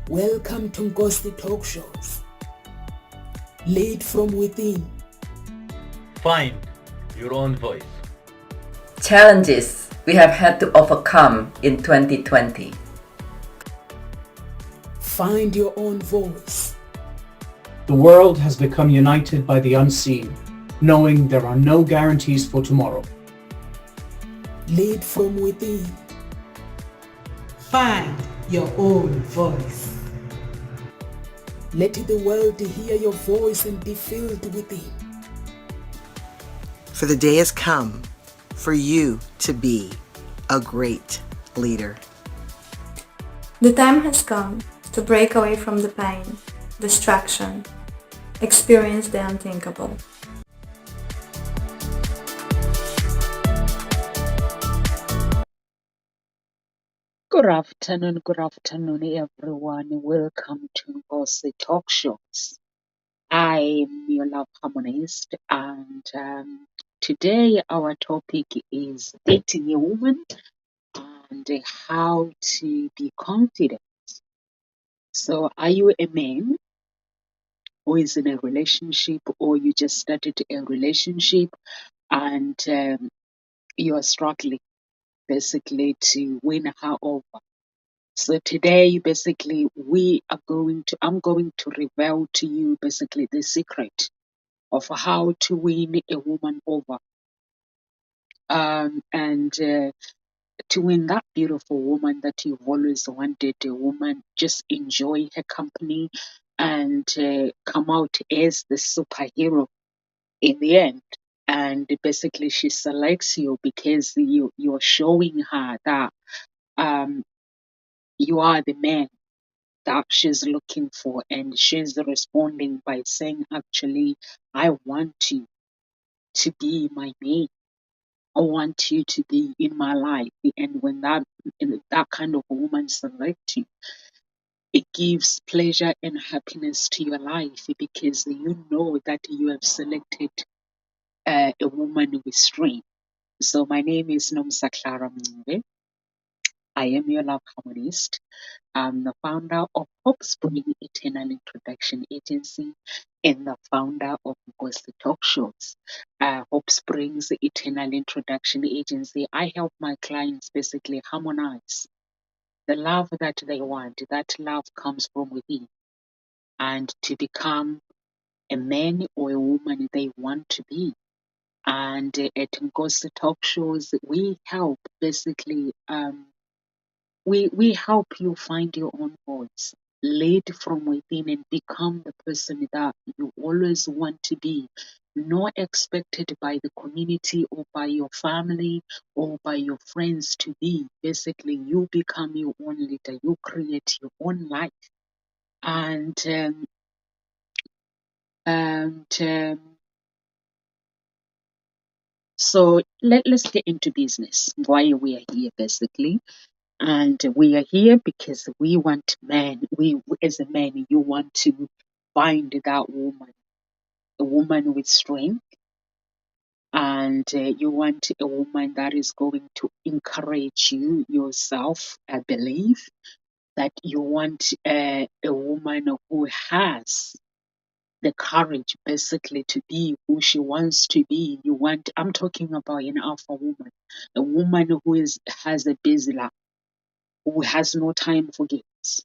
Welcome to Nkosi Talk Shows. Lead from within. Find your own voice. Challenges we have had to overcome in 2020. Find your own voice. The world has become united by the unseen, knowing there are no guarantees for tomorrow. Lead from within. Find your own voice. Let the world hear your voice and be filled within. For the day has come for you to be a great leader. The time has come to break away from the pain, distraction, experience the unthinkable. Good afternoon, everyone. Welcome to Nkosi Talk Shows. I am your love harmonist, and today our topic is dating a woman and how to be confident. So, are you a man who is in a relationship, or you just started a relationship and you are struggling basically to win her over? So today, basically, I'm going to reveal to you basically the secret of how to win a woman over. And to win that beautiful woman that you've always wanted, a woman, just enjoy her company and come out as the superhero in the end. And basically, she selects you because you're showing her that you are the man that she's looking for, and she's responding by saying, actually, I want you to be my mate. I want you to be in my life. And when that kind of woman selects you, it gives pleasure and happiness to your life, because you know that you have selected a woman with strength. So my name is Nomsa Clara Mngwe. I am your love harmonist. I'm the founder of Hope Spring Eternal Introduction Agency and the founder of Nkosi Talk Shows. Hope Springs Eternal Introduction Agency, I help my clients basically harmonize the love that they want. That love comes from within, and to become a man or a woman they want to be. And at Nkosi Talk Shows, we help basically we help you find your own voice, lead from within, and become the person that you always want to be, not expected by the community or by your family or by your friends to be. Basically, you become your own leader. You create your own life. And so let's get into business. Why we are here, basically. And we are here because we want men. We, as a man, you want to find that woman, a woman with strength, and you want a woman that is going to encourage you yourself. I believe that you want a woman who has the courage, basically, to be who she wants to be. I'm talking about an alpha woman, a woman who has a busy life, who has no time for games,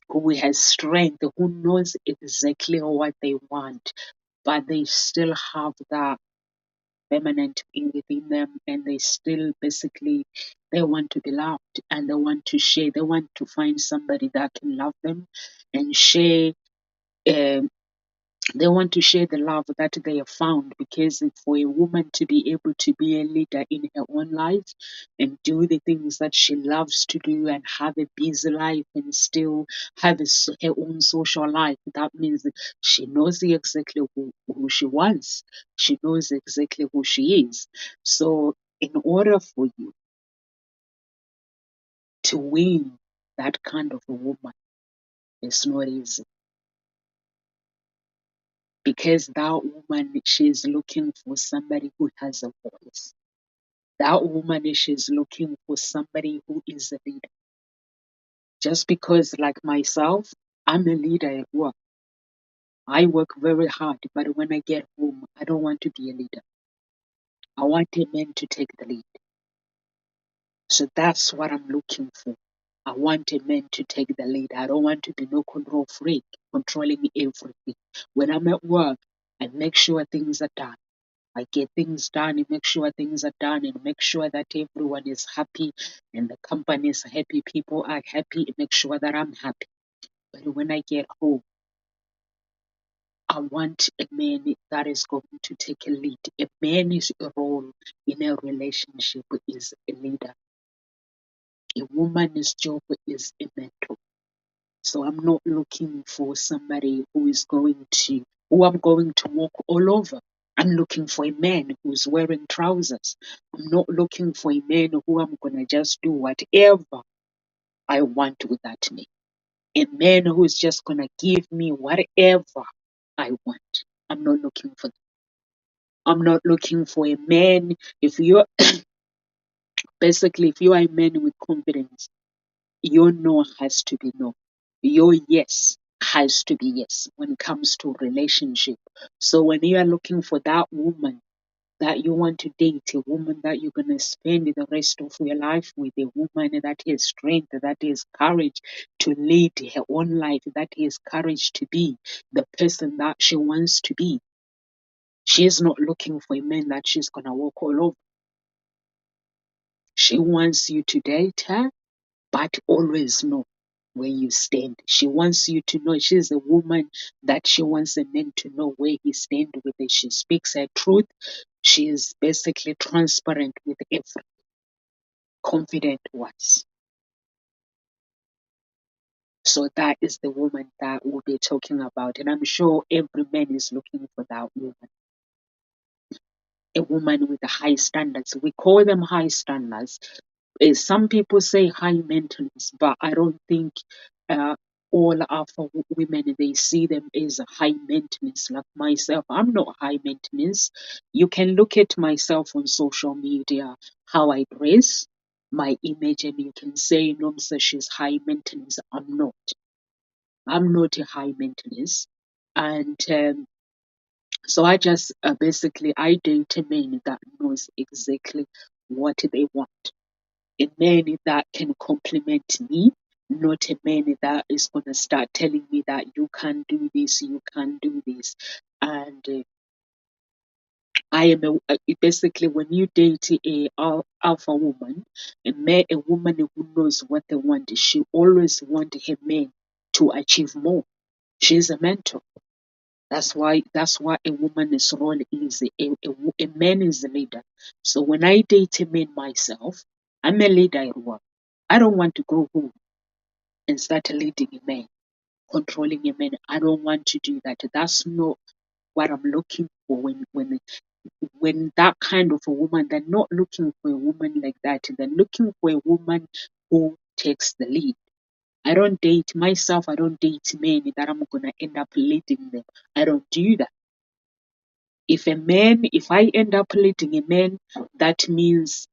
who has strength, who knows exactly what they want, but they still have that feminine within them, and they still basically they want to be loved, and they want to share. They want to find somebody that can love them and share. Um, they want to share the love that they have found, because for a woman to be able to be a leader in her own life and do the things that she loves to do and have a busy life and still have her own social life, that means that she knows exactly who she wants. She knows exactly who she is. So in order for you to win that kind of a woman, it's not easy, because that woman, she's looking for somebody who has a voice. That woman, she's looking for somebody who is a leader. Just because, like myself, I'm a leader at work. I work very hard, but when I get home, I don't want to be a leader. I want a man to take the lead. So that's what I'm looking for. I want a man to take the lead. I don't want to be no control freak, controlling everything. When I'm at work, I make sure things are done. I get things done and make sure things are done and make sure that everyone is happy and the company is happy, people are happy, and make sure that I'm happy. But when I get home, I want a man that is going to take a lead. A man's role in a relationship is a leader. A woman's job is a mentor. So I'm not looking for somebody who I'm going to walk all over. I'm looking for a man who's wearing trousers. I'm not looking for a man who I'm going to just do whatever I want with that man. A man who is just going to give me whatever I want. I'm not looking for that. I'm not looking for a man. If you're if you are a man with confidence, your no has to be no. Your yes has to be yes when it comes to relationship. So when you are looking for that woman that you want to date, a woman that you're going to spend the rest of your life with, a woman that has strength, that has courage to lead her own life, that has courage to be the person that she wants to be. She is not looking for a man that she's going to walk all over. She wants you to date her, but always know where you stand. She wants you to know she's a woman that she wants a man to know where he stands with her. She speaks her truth. She is basically transparent with every confident wise. So that is the woman that we'll be talking about. And I'm sure every man is looking for that woman. A woman with high standards. We call them high standards. Some people say high maintenance, but I don't think uh, all alpha women, they see them as high maintenance. Like myself, I'm not high maintenance. You can look at myself on social media, how I dress, my image, and you can say, Nomsa, she's high maintenance. I'm not. I'm not a high maintenance. And so I just I date a man that knows exactly what they want. A man that can compliment me, not a man that is going to start telling me that you can't do this, you can't do this. And I am basically, when you date a alpha woman, a woman who knows what they want, she always wants her man to achieve more. She's a mentor. That's why a woman's role is a man is a leader. So when I date a man myself, I'm a leader at work. I don't want to go home and start leading a man, controlling a man. I don't want to do that. That's not what I'm looking for when that kind of a woman, they're not looking for a woman like that. They're looking for a woman who takes the lead. I don't date myself. I don't date men that I'm going to end up leading them. I don't do that. If I end up leading a man, that means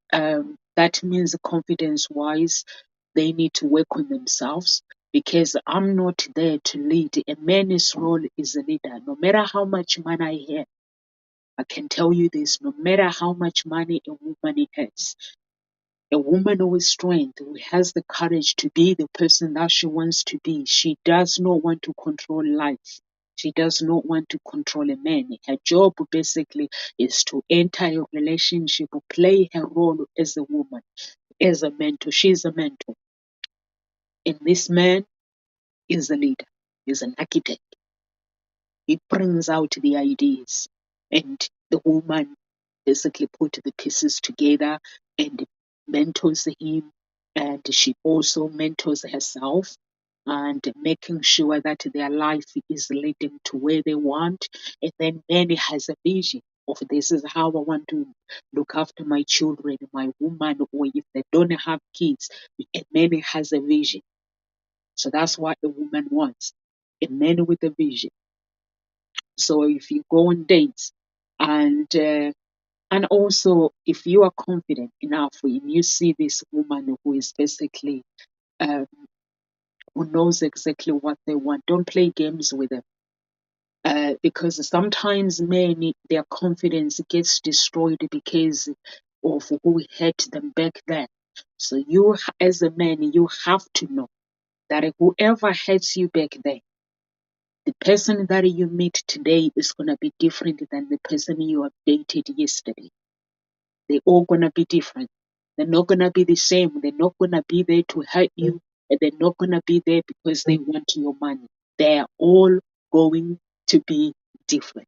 confidence wise, they need to work on themselves, because I'm not there to lead. A man's role is a leader. No matter how much money I have, I can tell you this, no matter how much money a woman has, a woman with strength, who has the courage to be the person that she wants to be, she does not want to control life. She does not want to control a man. Her job basically is to enter a relationship, play her role as a woman, as a mentor. She's a mentor. And this man is a leader, is an architect. He brings out the ideas, and the woman basically put the pieces together and mentors him, and she also mentors herself, and making sure that their life is leading to where they want. And then man has a vision of, this is how I want to look after my children, my woman, or if they don't have kids, a man has a vision. So that's what the woman wants, a man with a vision. So if you go on dates, and also if you are confident enough, when you see this woman who is basically um, who knows exactly what they want. Don't play games with them. Because sometimes men, their confidence gets destroyed because of who hurt them back then. So you, as a man, you have to know that whoever hurts you back then, the person that you meet today is going to be different than the person you have dated yesterday. They're all going to be different. They're not going to be the same. They're not going to be there to hurt you. And they're not going to be there because they want your money. They're all going to be different.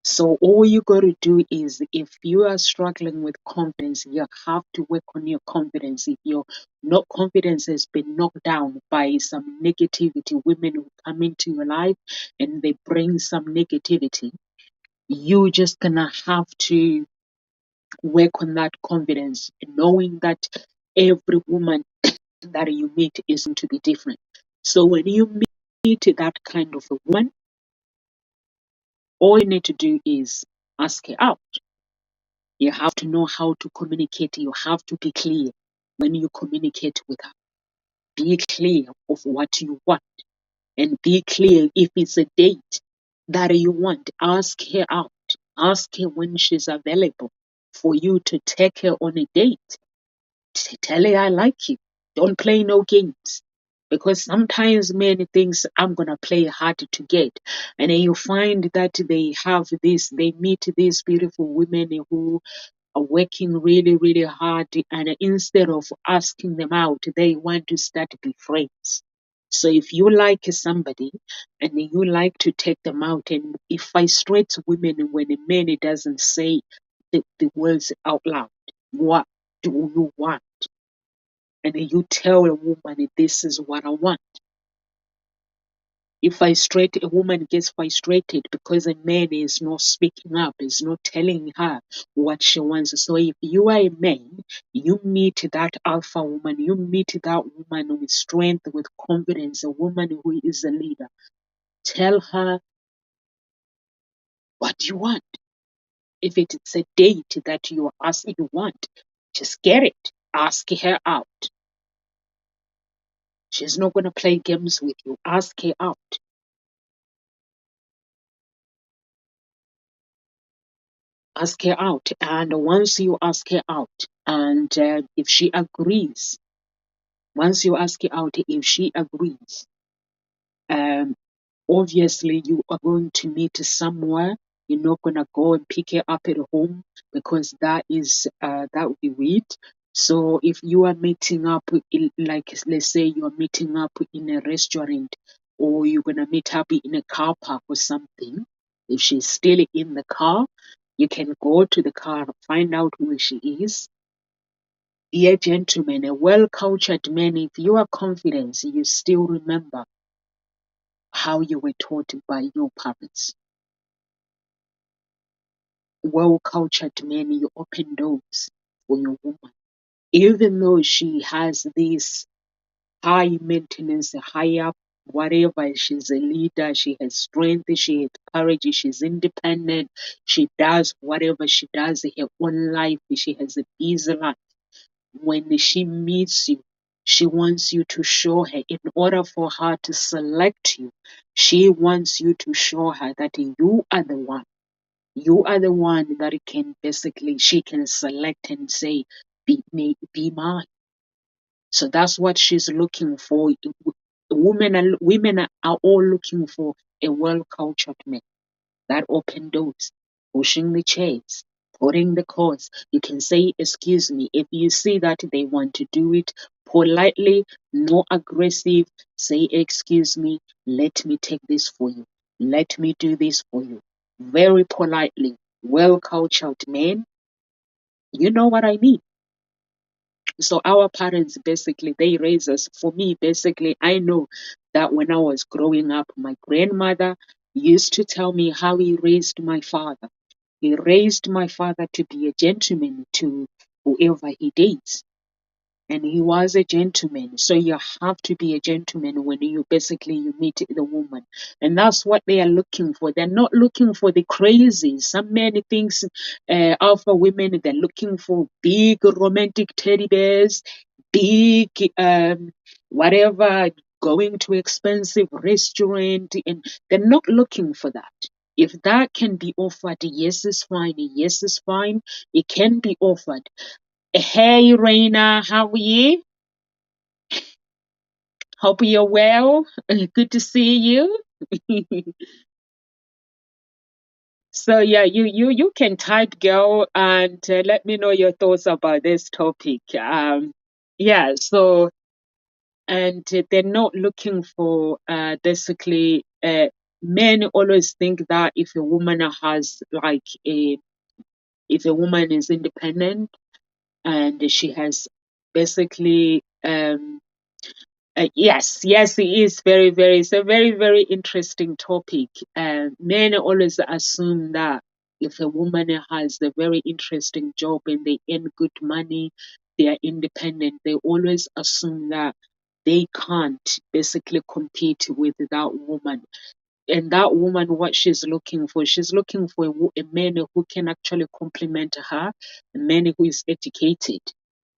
So all you got to do is, if you are struggling with confidence, you have to work on your confidence. If your not confidence has been knocked down by some negativity, women who come into your life and they bring some negativity, you just gonna have to work on that confidence, knowing that every woman that you meet is going to be different. So when you meet that kind of a woman, all you need to do is ask her out. You have to know how to communicate. You have to be clear when you communicate with her. Be clear of what you want, and be clear if it's a date that you want. Ask her out. Ask her when she's available for you to take her on a date. Tell her I like you. Don't play no games. Because sometimes many things I'm gonna play hard to get. And then you find that they meet these beautiful women who are working really, really hard, and instead of asking them out, they want to start to be friends. So if you like somebody and you like to take them out, and it frustrates women when a man doesn't say the words out loud. What do you want? And then you tell a woman, this is what I want. A woman gets frustrated because a man is not speaking up, is not telling her what she wants. So if you are a man, you meet that alpha woman, you meet that woman with strength, with confidence, a woman who is a leader. Tell her what you want. If it's a date that you want, just get it. Ask her out. She's not going to play games with you. Ask her out. Ask her out. And once you ask her out, and if she agrees, once you ask her out, if she agrees, obviously you are going to meet somewhere. You're not going to go and pick her up at home, because that would be weird. So if you are meeting up, like let's say you are meeting up in a restaurant, or you're going to meet up in a car park or something, if she's still in the car, you can go to the car, find out where she is. Be a gentleman, a well-cultured man. If you are confident, you still remember how you were taught by your parents. Well-cultured men, you open doors for your woman. Even though she has this high maintenance, high up, whatever, she's a leader, she has strength, she has courage, she's independent, she does whatever she does in her own life, she has a busy life. When she meets you, she wants you to show her, in order for her to select you, she wants you to show her that you are the one. You are the one that she can select and say, be mine. So that's what she's looking for. Women are all looking for a well-cultured man that open doors, pushing the chairs, putting the cards. You can say, excuse me. If you see that they want to do it politely, no aggressive, say, excuse me, let me take this for you. Let me do this for you. Very politely, well-cultured men. You know what I mean? So our parents, basically, they raised us. For me, basically, I know that when I was growing up, my grandmother used to tell me how he raised my father. He raised my father to be a gentleman to whoever he dates. And he was a gentleman. So you have to be a gentleman when you meet the woman. And that's what they are looking for. They're not looking for the crazy. Some many things, alpha women, they're looking for big romantic teddy bears, big whatever, going to expensive restaurant, and they're not looking for that. If that can be offered, yes, it's fine. Yes, it's fine. It can be offered. Hey, Raina, how are you? Hope you're well. Good to see you. So yeah, you can type, girl, and let me know your thoughts about this topic. Yeah. So, and they're not looking for basically. Men always think that if a woman has like if a woman is independent and she has basically yes, it is it's a very interesting topic. Men always assume that if a woman has a very interesting job and they earn good money, they are independent, they always assume that they can't basically compete with that woman. And that woman, what she's looking for a man who can actually complement her, a man who is educated,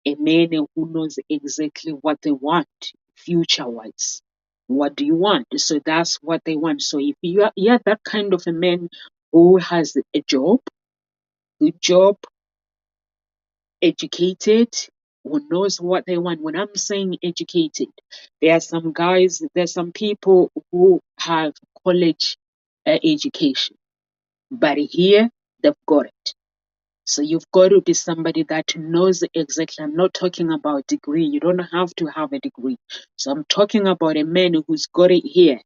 a man who knows exactly what they want future wise. What do you want? So that's what they want. So if you're that kind of a man who has a job, good job, educated, who knows what they want. When I'm saying educated, there's some people who have college education, but here they've got it. So you've got to be somebody that knows exactly. I'm not talking about degree. You don't have to have a degree. So I'm talking about a man who's got it here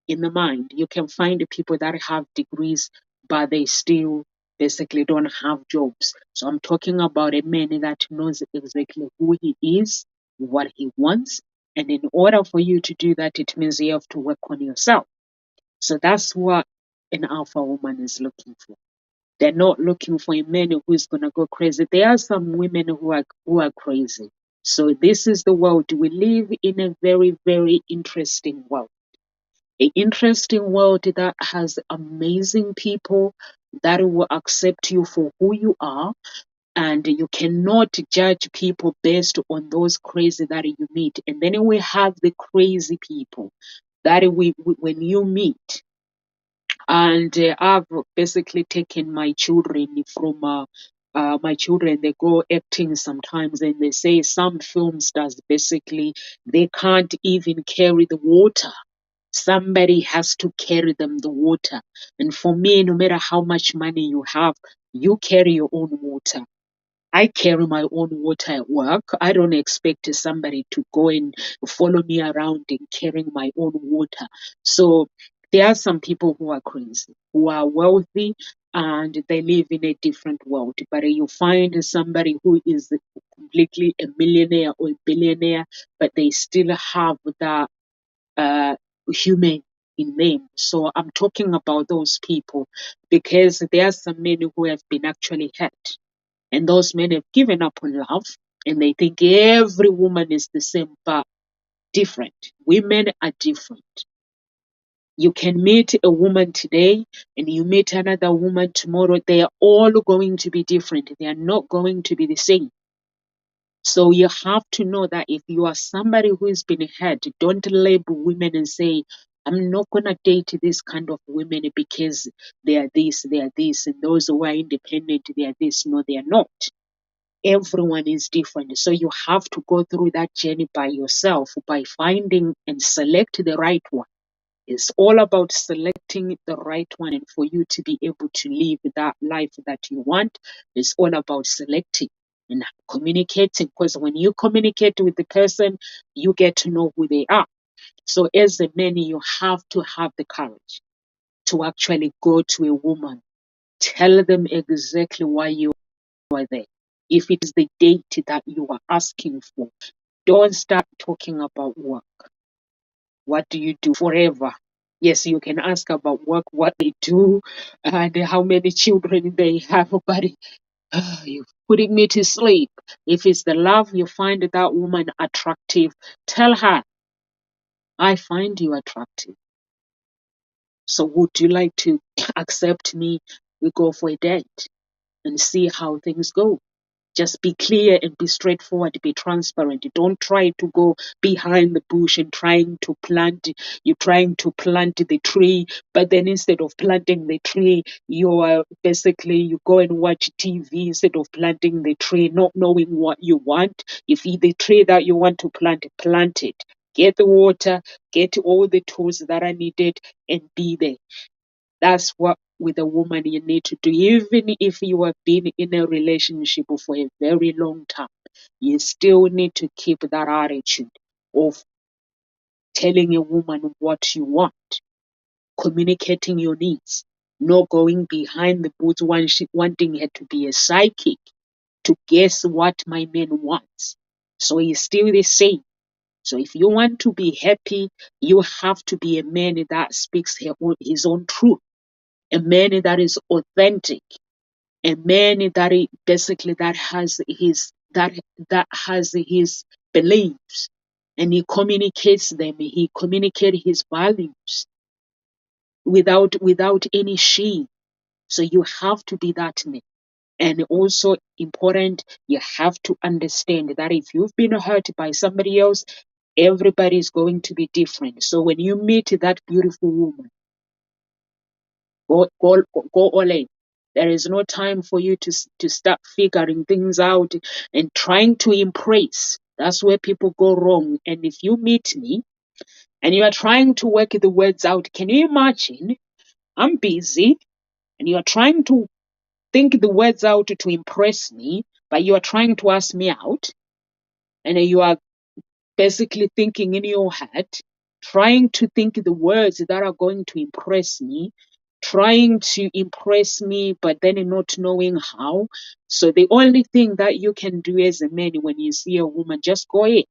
in the mind. You can find people that have degrees, but they still basically don't have jobs. So I'm talking about a man that knows exactly who he is, what he wants. And in order for you to do that, it means you have to work on yourself. So that's what an alpha woman is looking for. They're not looking for a man who's gonna go crazy. There are some women who are crazy. So this is the world. We live in a very interesting world. An interesting world that has amazing people that will accept you for who you are, and you cannot judge people based on those crazy that you meet. And then we have the crazy people that when you meet. And I've basically taken my children from my children. They go acting sometimes, and they say some film stars basically they can't even carry the water. Somebody has to carry them the water. And for me, no matter how much money you have, you carry your own water. I carry my own water at work. I don't expect somebody to go and follow me around in carrying my own water. So there are some people who are crazy, who are wealthy, and they live in a different world. But you find somebody who is completely a millionaire or a billionaire, but they still have that human in them. So I'm talking about those people because there are some men who have been actually hurt. And those men have given up on love and they think every woman is the same, but different. Women are different. You can meet a woman today and you meet another woman tomorrow. They are all going to be different. They are not going to be the same. So you have to know that if you are somebody who has been hurt, don't label women and say, I'm not going to date this kind of women because they are this, and those who are independent, they are this. No, they are not. Everyone is different. So you have to go through that journey by yourself, by finding and select the right one. It's all about selecting the right one, and for you to be able to live that life that you want, it's all about selecting and communicating. Because when you communicate with the person, you get to know who they are. So as a man, you have to have the courage to actually go to a woman, tell them exactly why you are there. If it is the date that you are asking for, don't start talking about work. What do you do forever? Yes, you can ask about work, what they do, and how many children they have, but you're putting me to sleep. If it's the love you find that woman attractive, tell her, I find you attractive. So would you like to accept me? We go for a date and see how things go. Just be clear and be straightforward, be transparent. Don't try to go behind the bush and you're trying to plant the tree, but then instead of planting the tree, you go and watch TV instead of planting the tree, not knowing what you want. If the tree that you want to plant it. Get the water, get all the tools that are needed, and be there. That's what with a woman you need to do. Even if you have been in a relationship for a very long time, you still need to keep that attitude of telling a woman what you want, communicating your needs, not going behind the booth wanting her to be a psychic to guess what my man wants. So it's still the same. So if you want to be happy, you have to be a man that speaks his own truth, a man that is authentic, a man that basically that has his beliefs, and he communicates them. He communicates his values without any shame. So you have to be that man. And also important, you have to understand that if you've been hurt by somebody else, everybody is going to be different. So when you meet that beautiful woman, go all in. There is no time for you to start figuring things out and trying to impress. That's where people go wrong. And if you meet me and you are trying to work the words out, can you imagine? I'm busy and you are trying to think the words out to impress me, but you are trying to ask me out, and you are basically thinking in your head, trying to think the words that are going to impress me, trying to impress me, but then not knowing how. So the only thing that you can do as a man when you see a woman, just go in.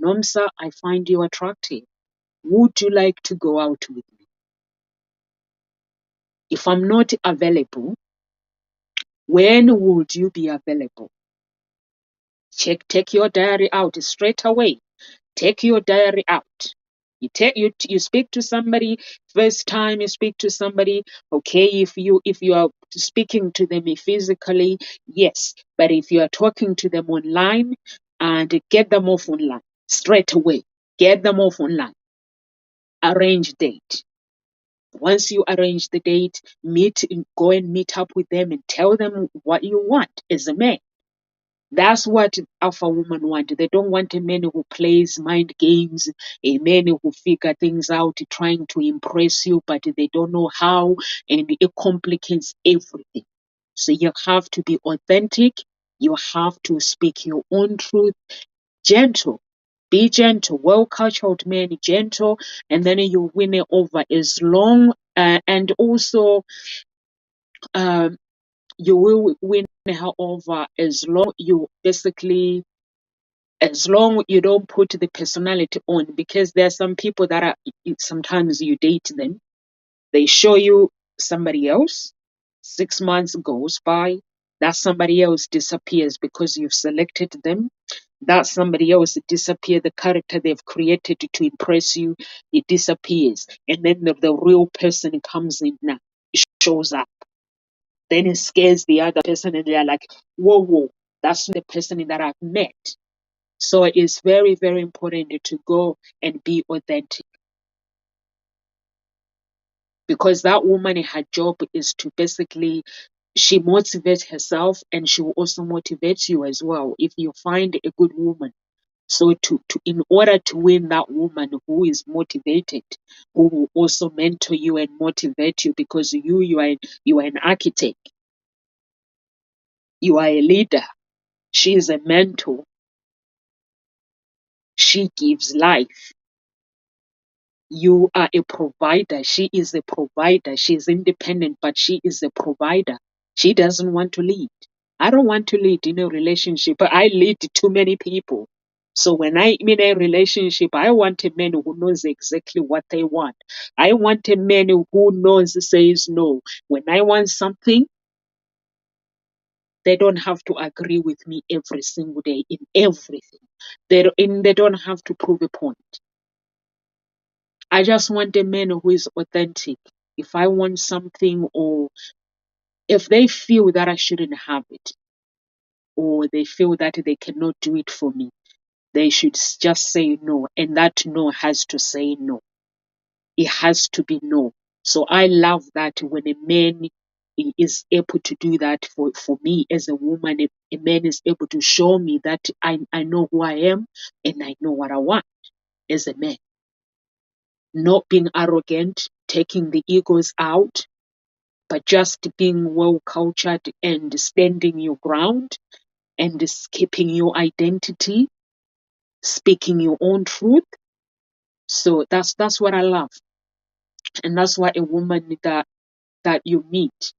Nomsa, I find you attractive. Would you like to go out with me? If I'm not available, when would you be available? Take your diary out straight away. Take your diary out. You speak to somebody first time you speak to somebody. Okay, if you are speaking to them physically, yes, but if you are talking to them online, and get them off online straight away. Get them off online. Arrange date. Once you arrange the date, go and meet up with them and tell them what you want as a man. That's what alpha women want. They don't want a man who plays mind games, a man who figure things out, trying to impress you, but they don't know how, and it complicates everything. So you have to be authentic. You have to speak your own truth. Gentle. Be gentle. Well-cultured man, gentle, and then you win it over as long, and also, you will win her over as long you don't put the personality on, because there are some people that are, sometimes you date them, they show you somebody else, 6 months goes by, that somebody else disappears because you've selected them, that somebody else disappears, the character they've created to impress you, it disappears, and then the real person comes in now, it shows up. Then it scares the other person and they're like, whoa, that's the person that I've met. So it's very, very important to go and be authentic. Because that woman, her job is to basically, she motivates herself and she will also motivate you as well if you find a good woman. So in order to win that woman who is motivated, who will also mentor you and motivate you, because you are an architect. You are a leader. She is a mentor. She gives life. You are a provider. She is a provider. She is independent, but she is a provider. She doesn't want to lead. I don't want to lead in a relationship, but I lead too many people. So when I'm in a relationship, I want a man who knows exactly what they want. I want a man who says no. When I want something, they don't have to agree with me every single day in everything. They don't have to prove a point. I just want a man who is authentic. If I want something, or if they feel that I shouldn't have it, or they feel that they cannot do it for me, they should just say no. And that no has to say no. It has to be no. So I love that when a man is able to do that for me as a woman, a man is able to show me that I know who I am and I know what I want as a man. Not being arrogant, taking the egos out, but just being well cultured and standing your ground and keeping your identity, speaking your own truth. So that's what I love. And that's what a woman that you meet,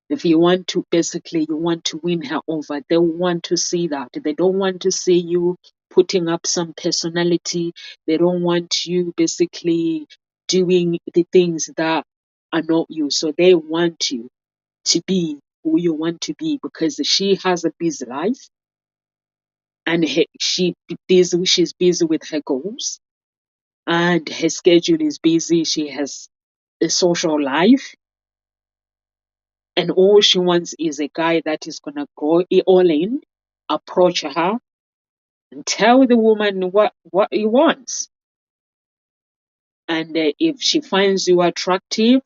if you want to you want to win her over, they want to see that. They don't want to see you putting up some personality. They don't want you basically doing the things that are not you. So they want you to be who you want to be, because she has a busy life and she's busy with her goals and her schedule is busy. She has a social life, and all she wants is a guy that is gonna go all in, approach her, and tell the woman what he wants. And if she finds you attractive,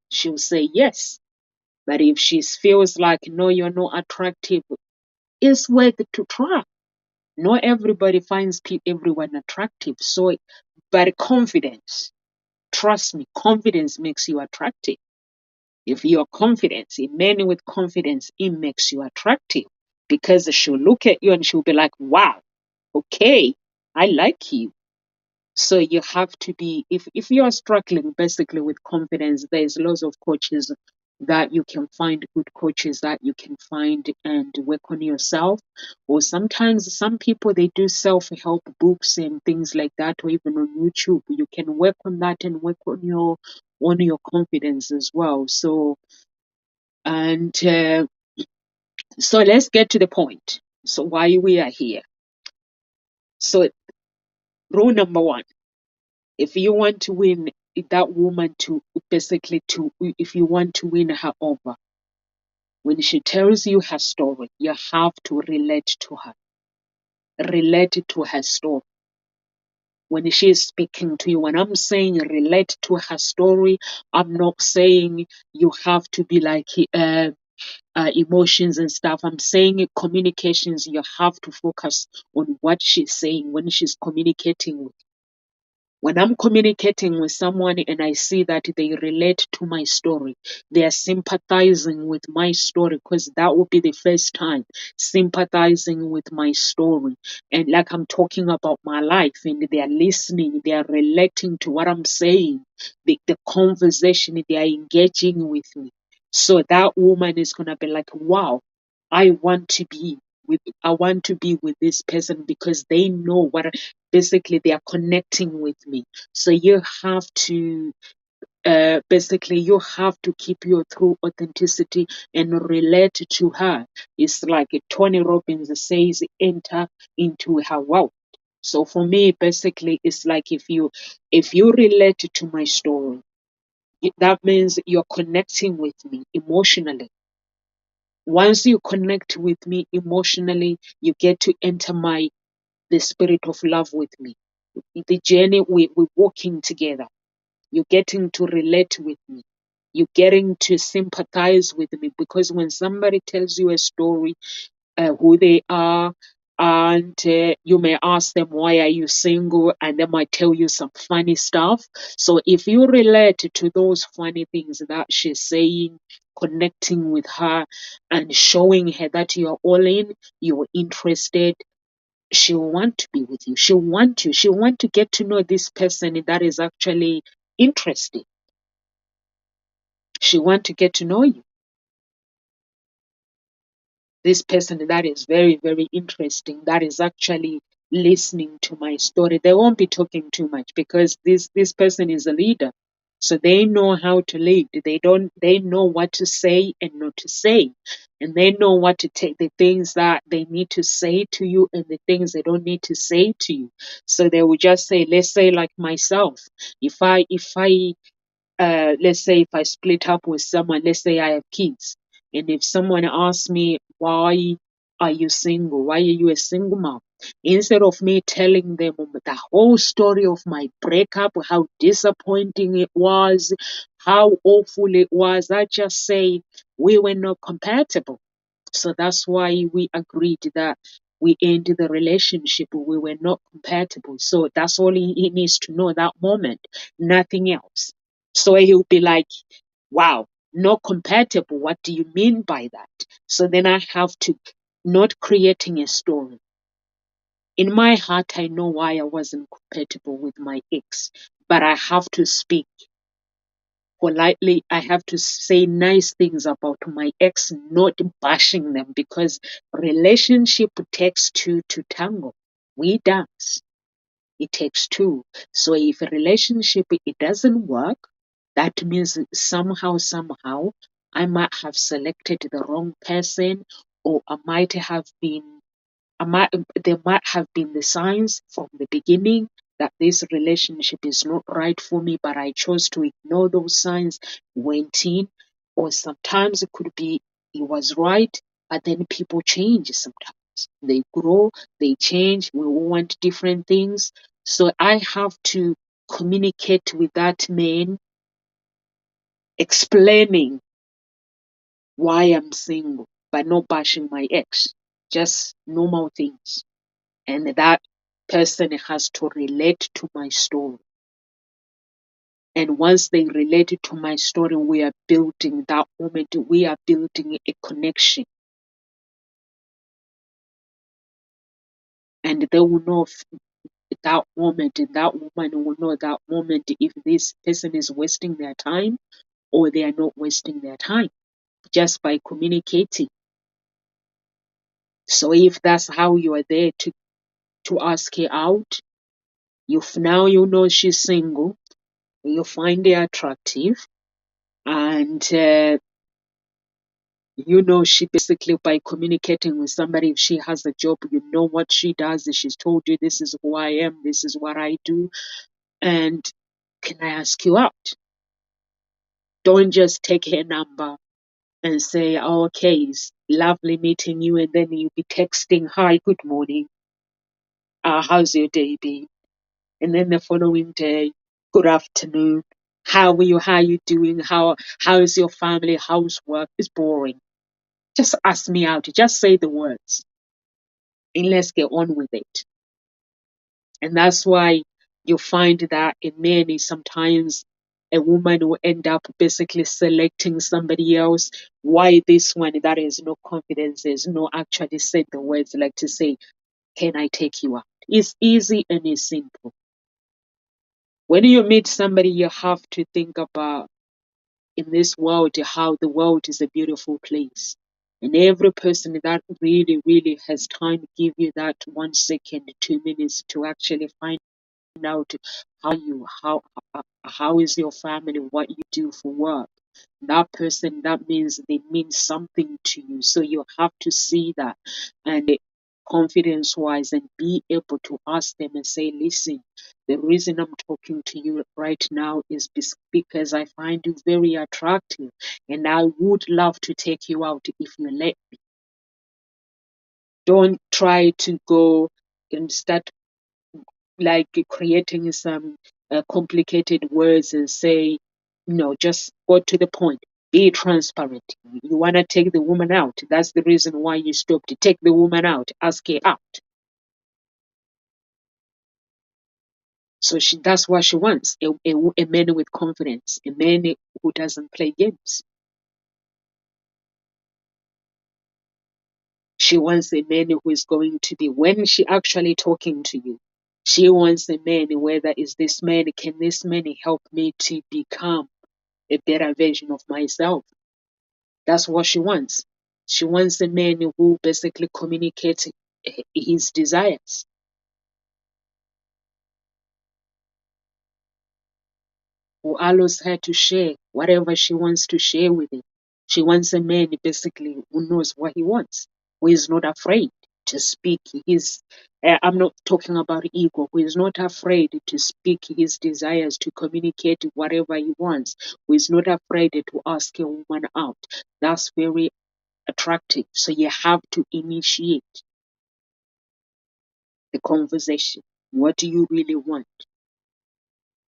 she'll say yes. But if she feels like no, you're not attractive, it's worth it to try. Not everybody finds everyone attractive. So, but confidence, trust me, confidence makes you attractive. If you're confident, a man with confidence, it makes you attractive, because she'll look at you and she'll be like, wow, okay, I like you. So you have to be, if you're struggling basically with confidence, there's lots of coaches that you can find, good coaches that you can find and work on yourself. Or sometimes some people, they do self-help books and things like that, or even on YouTube. You can work on that and work on your confidence as well. So, and so let's get to the point. So why we are here. So rule number one, if you want to win that woman if you want to win her over, when she tells you her story, you have to relate to her. Relate to her story. When she is speaking to you, when I'm saying relate to her story, I'm not saying you have to be like emotions and stuff. I'm saying communications, you have to focus on what she's saying when she's communicating with. When I'm communicating with someone and I see that they relate to my story, they are sympathizing with my story, because that will be the first time sympathizing with my story. And like I'm talking about my life, and they are listening, they are relating to what I'm saying, the conversation, they are engaging with me. So that woman is going to be like, wow, I want to be with this person, because they know what basically they are connecting with me. So you have to you have to keep your true authenticity and relate to her. It's like Tony Robbins says, enter into her world. So for me, basically, it's like if you relate to my story, that means you're connecting with me emotionally. Once you connect with me emotionally, you get to enter the spirit of love with me. The journey we're walking together. You're getting to relate with me. You're getting to sympathize with me, because when somebody tells you a story, who they are, and you may ask them, why are you single? And they might tell you some funny stuff. So if you relate to those funny things that she's saying, connecting with her and showing her that you're all in, you're interested, she'll want to be with you. She'll want to get to know this person that is actually interested. She want to get to know you. This person that is very, very interesting, that is actually listening to my story. They won't be talking too much, because this person is a leader. So they know how to lead. They know what to say and not to say. And they know what to take, the things that they need to say to you and the things they don't need to say to you. So they will just say, let's say like myself, if I let's say if I split up with someone, let's say I have kids, and if someone asks me why are you single? Why are you a single mom? Instead of me telling them the whole story of my breakup, how disappointing it was, how awful it was, I just say we were not compatible. So that's why we agreed that we ended the relationship. We were not compatible. So that's all he needs to know that moment, nothing else. So he'll be like, wow, not compatible. What do you mean by that? So then I have to not creating a story. In my heart, I know why I wasn't compatible with my ex, but I have to speak politely. I have to say nice things about my ex, not bashing them, because relationship takes two to tango. We dance. It takes two. So if a relationship it doesn't work, that means somehow I might have selected the wrong person, or there might have been the signs from the beginning that this relationship is not right for me, but I chose to ignore those signs, went in. Or sometimes it could be it was right, but then people change sometimes. They grow, they change, we all want different things. So I have to communicate with that man, explaining why I'm single, but not bashing my ex, just normal things. And that person has to relate to my story. And once they relate to my story, we are building that moment, we are building a connection. And they will know that moment, and that woman will know that moment if this person is wasting their time or they are not wasting their time, just by communicating. So if that's how you are there to ask her out, now you know she's single, you find her attractive, and you know she basically, by communicating with somebody, if she has a job, you know what she does. She's told you, this is who I am, this is what I do, and can I ask you out? Don't just take her number and say, oh, okay, it's lovely meeting you, and then you be texting, hi, good morning, how's your day been? And then the following day, good afternoon, how are you, how are you doing, how is your family, how's work? It's boring. Just ask me out, just say the words, and let's get on with it. And that's why you find that in many, sometimes a woman will end up basically selecting somebody else. Why this one that has no confidence, is no actually said the words, like to say, can I take you out? It's easy and it's simple. When you meet somebody, you have to think about, in this world, how the world is a beautiful place. And every person that really, really has time, give you that 1 second, 2 minutes to actually find out how is your family, what you do for work. That person, that means they mean something to you. So you have to see that, and confidence wise, and be able to ask them and say, listen, the reason I'm talking to you right now is because I find you very attractive, and I would love to take you out if you let me. Don't try to go and start like creating some complicated words and say, no, just go to the point. Be transparent. You want to take the woman out. That's the reason why you stopped. Take the woman out. Ask her out. So that's what she wants. A man with confidence. A man who doesn't play games. She wants a man who is going to be, when she actually talking to you, she wants a man, whether is this man, can this man help me to become a better version of myself? That's what she wants. She wants a man who basically communicates his desires. Who allows her to share whatever she wants to share with him. She wants a man basically who knows what he wants, who is not afraid to speak his, I'm not talking about ego, who is not afraid to speak his desires, to communicate whatever he wants, who is not afraid to ask a woman out. That's very attractive. So you have to initiate the conversation. What do you really want?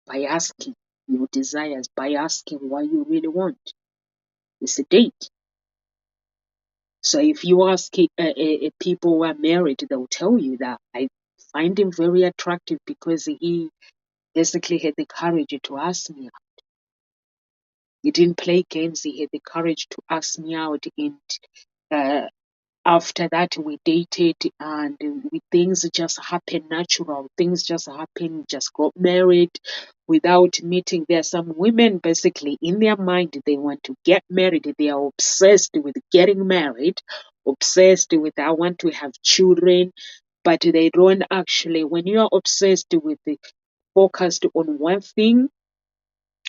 By asking your desires, by asking what you really want. It's a date. So if you ask people who are married, they'll tell you that I find him very attractive because he basically had the courage to ask me out. He didn't play games. He had the courage to ask me out, and uh, after that we dated, and things just happened natural. Things just happened. Just got married without meeting. There are some women basically in their mind they want to get married. They are obsessed with getting married, obsessed with I want to have children, but they don't actually. When you are obsessed with the focused on one thing,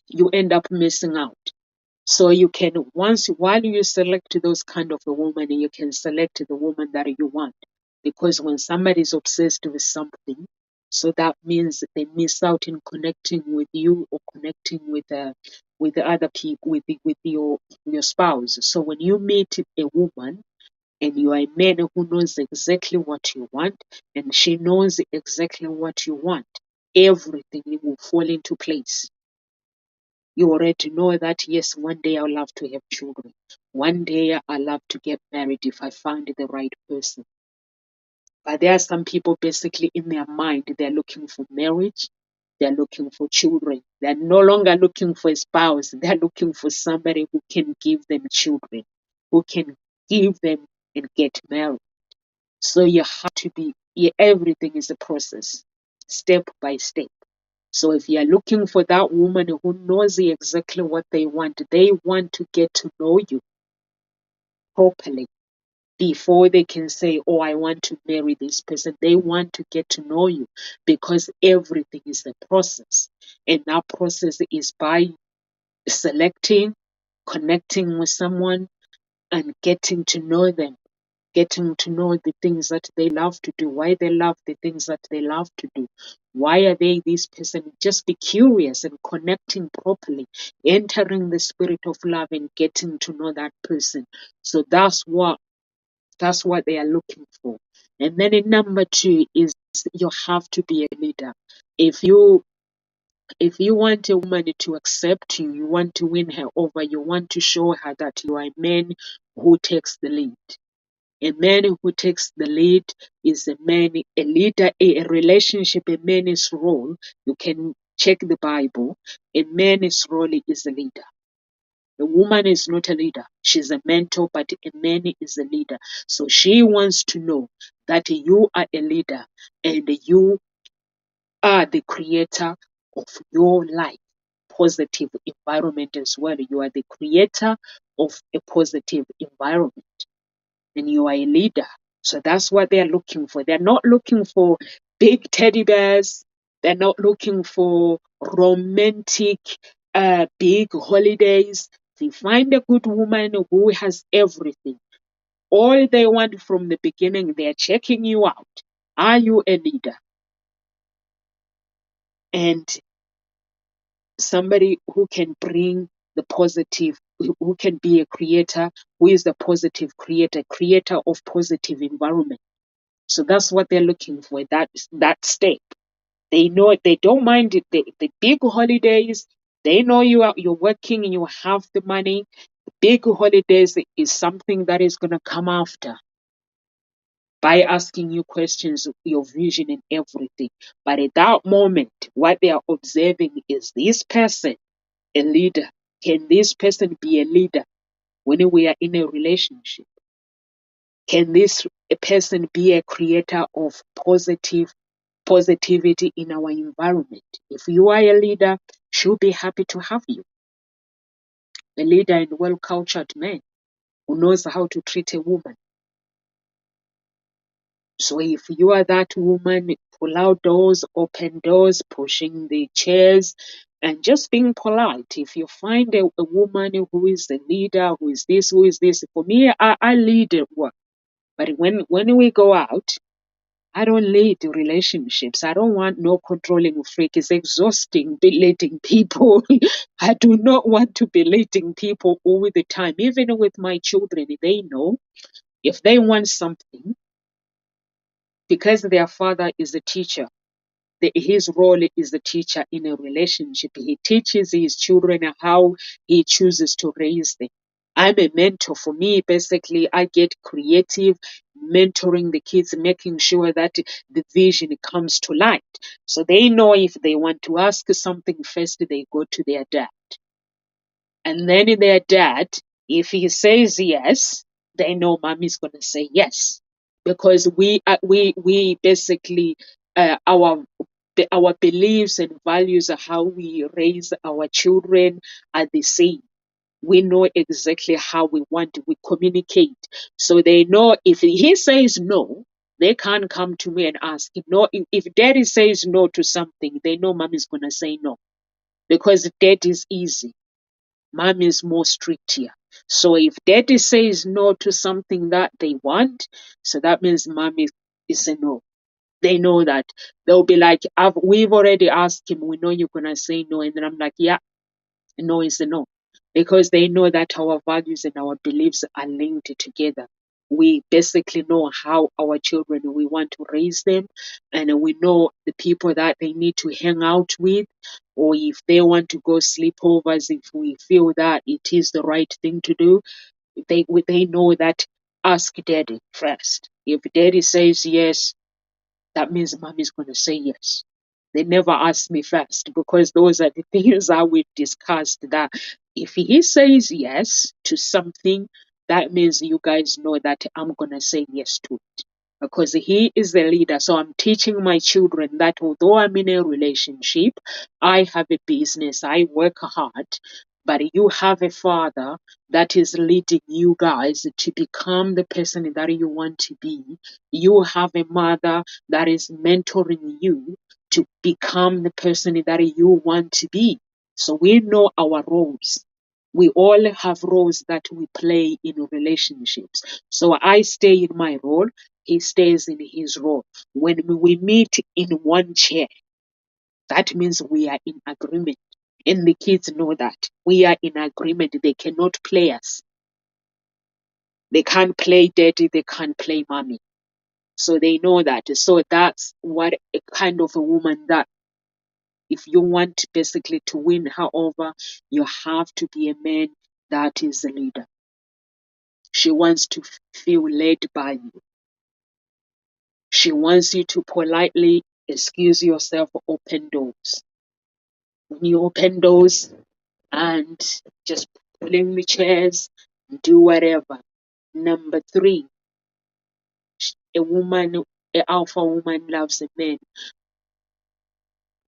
you end up missing out. So you can while you select those kind of a woman, you can select the woman that you want. Because when somebody is obsessed with something, so that means they miss out in connecting with you or connecting with the other people, with your spouse. So when you meet a woman and you are a man who knows exactly what you want and she knows exactly what you want, everything will fall into place. You already know that, yes, one day I'll love to have children. One day I'll love to get married if I find the right person. But there are some people basically in their mind, they're looking for marriage. They're looking for children. They're no longer looking for a spouse. They're looking for somebody who can give them children, who can give them and get married. So you have to everything is a process, step by step. So if you're looking for that woman who knows exactly what they want to get to know you properly before they can say, oh, I want to marry this person. They want to get to know you because everything is a process. And that process is by selecting, connecting with someone, and getting to know them. Getting to know the things that they love to do, why they love the things that they love to do. Why are they this person? Just be curious and connecting properly, entering the spirit of love and getting to know that person. So that's what they are looking for. And then in number 2 is you have to be a leader. If you want a woman to accept you, you want to win her over, you want to show her that you are a man who takes the lead. A man who takes the lead is a leader, a relationship, a man's role. You can check the Bible. A man's role is a leader. A woman is not a leader. She's a mentor, but a man is a leader. So she wants to know that you are a leader and you are the creator of your life. Positive environment as well. You are the creator of a positive environment. And you are a leader. So that's what they're looking for. They're not looking for big teddy bears. They're not looking for romantic, big holidays. They find a good woman who has everything. All they want from the beginning, they're checking you out. Are you a leader? And somebody who can bring the positive, who can be a creator, who is the positive creator of positive environment. So that's what they're looking for, that step. They know they don't mind the big holidays. They know you're working and you have the money. The big holidays is something that is gonna come after by asking you questions, your vision and everything. But at that moment, what they are observing is this person a leader? Can this person be a leader when we are in a relationship? Can this person be a creator of positivity in our environment? If you are a leader, she'll be happy to have you. A leader and well-cultured man who knows how to treat a woman. So if you are that woman, pull out doors, open doors, pushing the chairs, and just being polite. If you find a woman who is a leader, who is this, for me, I lead at work. But when we go out, I don't lead relationships. I don't want no controlling freak. It's exhausting leading people. I do not want to be leading people all the time. Even with my children, they know if they want something, because their father is a teacher, his role is the teacher in a relationship. He teaches his children how he chooses to raise them. I'm a mentor. For me, basically, I get creative, mentoring the kids, making sure that the vision comes to light. So they know if they want to ask something first, they go to their dad. And then their dad, if he says yes, they know mommy's going to say yes. Because we basically, our beliefs and values of how we raise our children are the same. We know exactly how we want to, we communicate. So they know if he says no, they can't come to me and ask him. No, if daddy says no to something, they know mom is going to say no. Because dad is easy. Mom is more strict here. So if daddy says no to something that they want, so that means mom is a no. They know that. They'll be like, we've already asked him, we know you're going to say no. And then I'm like, yeah, no is a no. Because they know that our values and our beliefs are linked together. We basically know how our children, we want to raise them, and we know the people that they need to hang out with, or if they want to go sleepovers, if we feel that it is the right thing to do, they know that ask daddy first. If daddy says yes, that means mom is going to say yes. They never ask me first, because those are the things that we discussed, that if he says yes to something, that means you guys know that I'm going to say yes to it, because he is the leader. So I'm teaching my children that although I'm in a relationship, I have a business, I work hard, but you have a father that is leading you guys to become the person that you want to be. You have a mother that is mentoring you to become the person that you want to be. So we know our roles. We all have roles that we play in relationships. So I stay in my role, he stays in his role. When we meet in one chair, that means we are in agreement. And the kids know that we are in agreement. They cannot play us. They can't play daddy, they can't play mommy. So they know that. So that's what a kind of a woman that, if you want basically to win her over, you have to be a man that is a leader. She wants to feel led by you. She wants you to politely excuse yourself, open doors. When you open doors and just pulling the chairs, do whatever. Number 3, a woman, an alpha woman loves a man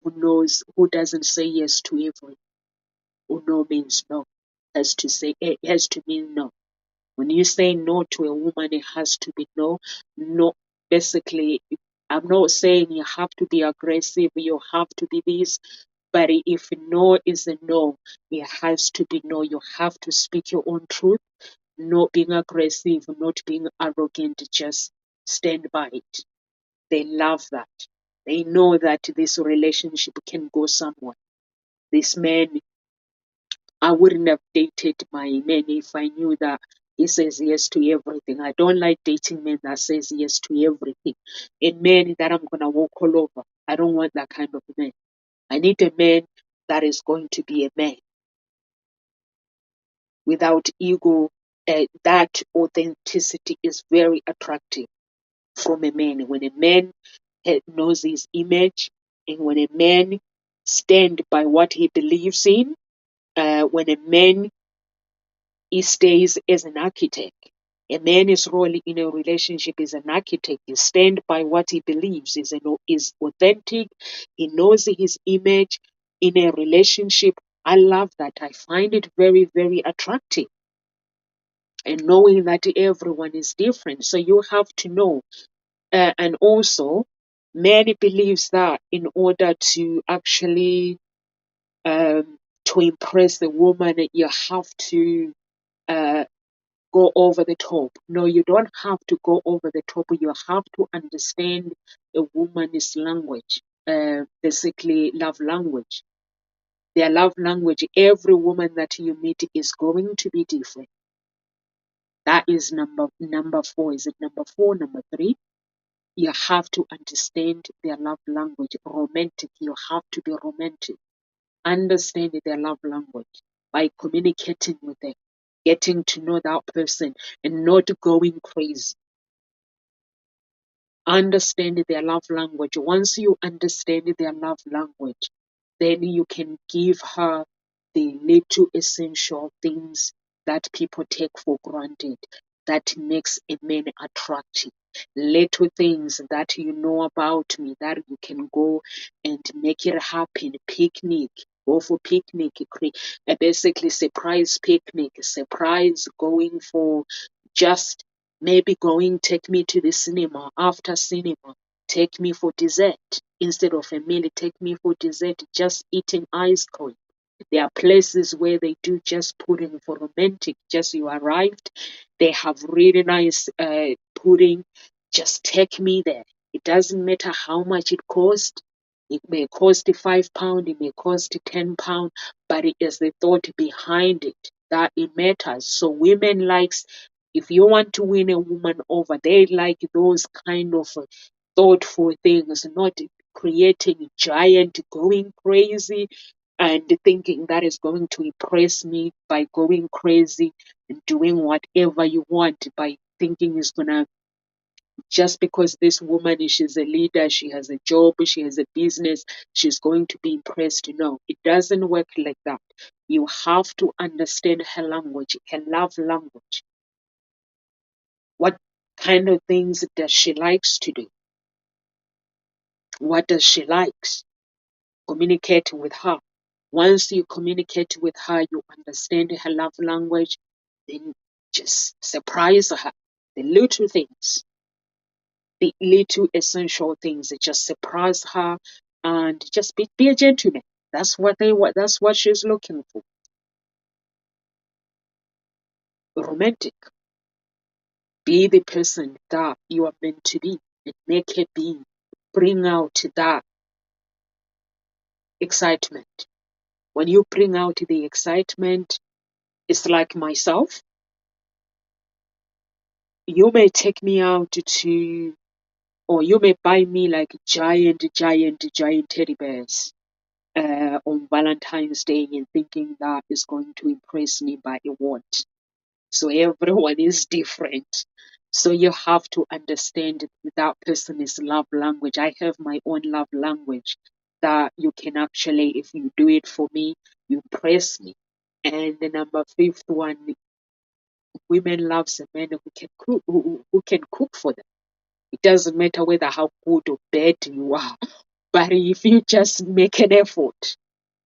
who doesn't say yes to everything. Who no means no. It has to mean no. When you say no to a woman, it has to be no. No, basically, I'm not saying you have to be aggressive, you have to be this, but if no is a no, it has to be no. You have to speak your own truth, not being aggressive, not being arrogant, just stand by it. They love that. They know that this relationship can go somewhere. This man, I wouldn't have dated my man if I knew that he says yes to everything. I don't like dating men that says yes to everything. A man that I'm gonna walk all over. I don't want that kind of man. I need a man that is going to be a man without ego. That authenticity is very attractive from a man. When a man knows his image, and when a man stands by what he believes in, when a man he stays as an architect. A man is role in a relationship is an architect. He stands by what he believes, is authentic. He knows his image in a relationship. I love that. I find it very, very attractive. And knowing that everyone is different. So you have to know. And also, many believes that in order to actually to impress the woman, you have to go over the top. No, you don't have to go over the top. You have to understand a woman's language, basically love language. Their love language, every woman that you meet is going to be different. That is number 4. Is it number 4? Number 3? You have to understand their love language. Romantic. You have to be romantic. Understand their love language by communicating with them, getting to know that person and not going crazy. Understand their love language. Once you understand their love language, then you can give her the little essential things that people take for granted that makes a man attractive. Little things that you know about me that you can go and make it happen. Picnic, go for picnic, basically surprise picnic, surprise going for just maybe take me to the cinema. After cinema, take me for dessert. Instead of a meal, take me for dessert, just eating ice cream. There are places where they do just pudding for romantic. Just you arrived, they have really nice pudding. Just take me there. It doesn't matter how much it costs. It may cost £5, it may cost £10, but it is the thought behind it that it matters. So women likes, if you want to win a woman over, they like those kind of thoughtful things, not creating giant, going crazy and thinking that is going to impress me by going crazy and doing whatever you want by thinking is gonna, just because this woman, she's a leader, she has a job, she has a business, she's going to be impressed. No, it doesn't work like that. You have to understand her language, her love language. What kind of things does she likes to do? What does she likes? Communicate with her. Once you communicate with her, you understand her love language, then just surprise her. The little things, the little essential things, just surprise her and just be a gentleman. That's what that's what she's looking for. Romantic. Be the person that you are meant to be and make her be. Bring out that excitement. When you bring out the excitement, it's like myself. You may take me out to, or you may buy me like giant teddy bears on Valentine's Day and thinking that is going to impress me, but it won't. So everyone is different. So you have to understand that person's love language. I have my own love language that you can actually, if you do it for me, you impress me. And the number 5th one, women loves a man who can cook, who can cook for them. It doesn't matter whether how good or bad you are, but if you just make an effort,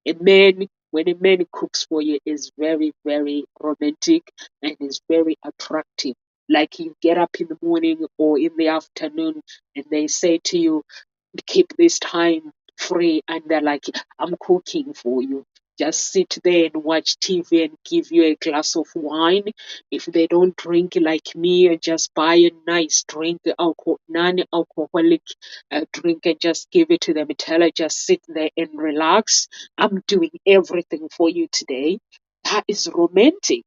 when a man cooks for you, is very, very romantic and is very attractive. Like you get up in the morning or in the afternoon and they say to you, keep this time free, and they're like, I'm cooking for you. Just sit there and watch TV and give you a glass of wine. If they don't drink like me, just buy a nice drink, non-alcoholic drink, and just give it to them. Tell her, just sit there and relax. I'm doing everything for you today. That is romantic.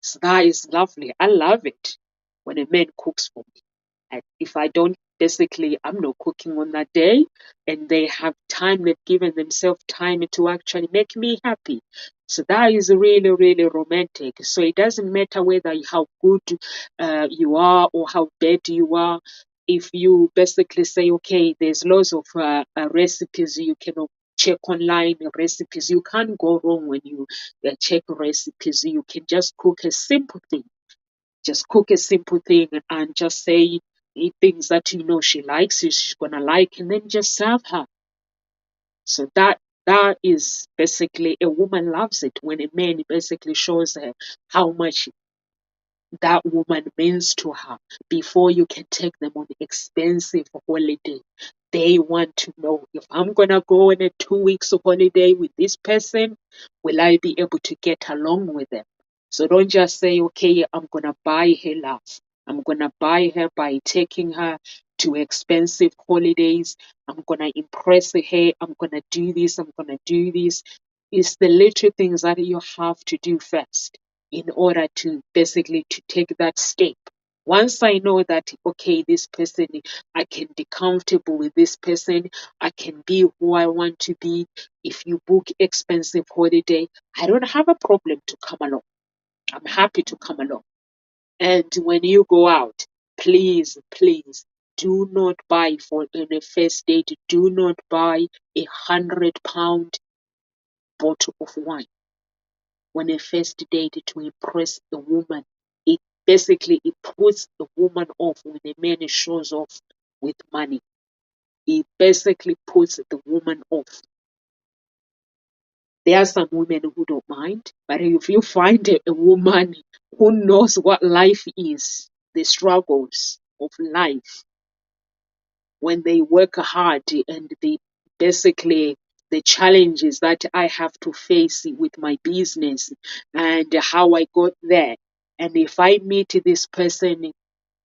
So that is lovely. I love it when a man cooks for me. And if I don't, basically, I'm not cooking on that day, and they have time, they've given themselves time to actually make me happy. So that is really, really romantic. So it doesn't matter whether how good you are or how bad you are. If you basically say, okay, there's lots of recipes you can check online, recipes. You can't go wrong when you check recipes. You can just cook a simple thing. Just cook a simple thing and just say things that you know she likes, she's gonna like, and then just serve her. So that is basically, a woman loves it when a man basically shows her how much that woman means to her before you can take them on expensive holiday. They want to know, if I'm gonna go on a 2 weeks holiday with this person, will I be able to get along with them? So don't just say, okay, I'm going to buy her love. I'm going to buy her by taking her to expensive holidays. I'm going to impress her. I'm going to do this. I'm going to do this. It's the little things that you have to do first in order to basically to take that step. Once I know that, okay, this person, I can be comfortable with this person, I can be who I want to be. If you book expensive holiday, I don't have a problem to come along. I'm happy to come along. And when you go out, please, please do not buy for in a first date, do not buy £100 bottle of wine when a first date to impress the woman. It basically it puts the woman off when a man shows off with money. It basically puts the woman off. There are some women who don't mind, but if you find a woman who knows what life is, the struggles of life, when they work hard and they basically the challenges that I have to face with my business and how I got there. And if I meet this person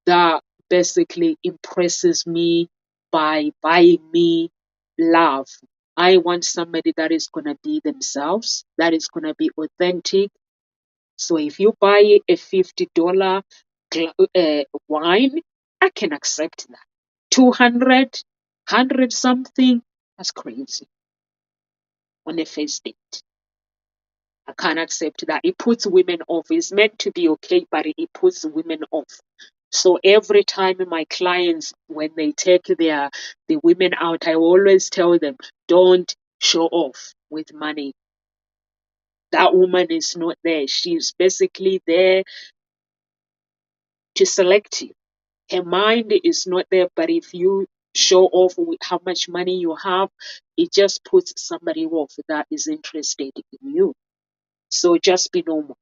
that basically impresses me by buying me love, I want somebody that is going to be themselves, that is going to be authentic. So if you buy a $50 wine, I can accept that. 200, 100 something, that's crazy on a first date. I can't accept that. It puts women off. It's meant to be okay, but it puts women off. So every time my clients, when they take the women out, I always tell them, don't show off with money. That woman is not there. She's basically there to select you. Her mind is not there, but if you show off with how much money you have, it just puts somebody off that is interested in you. So just be normal.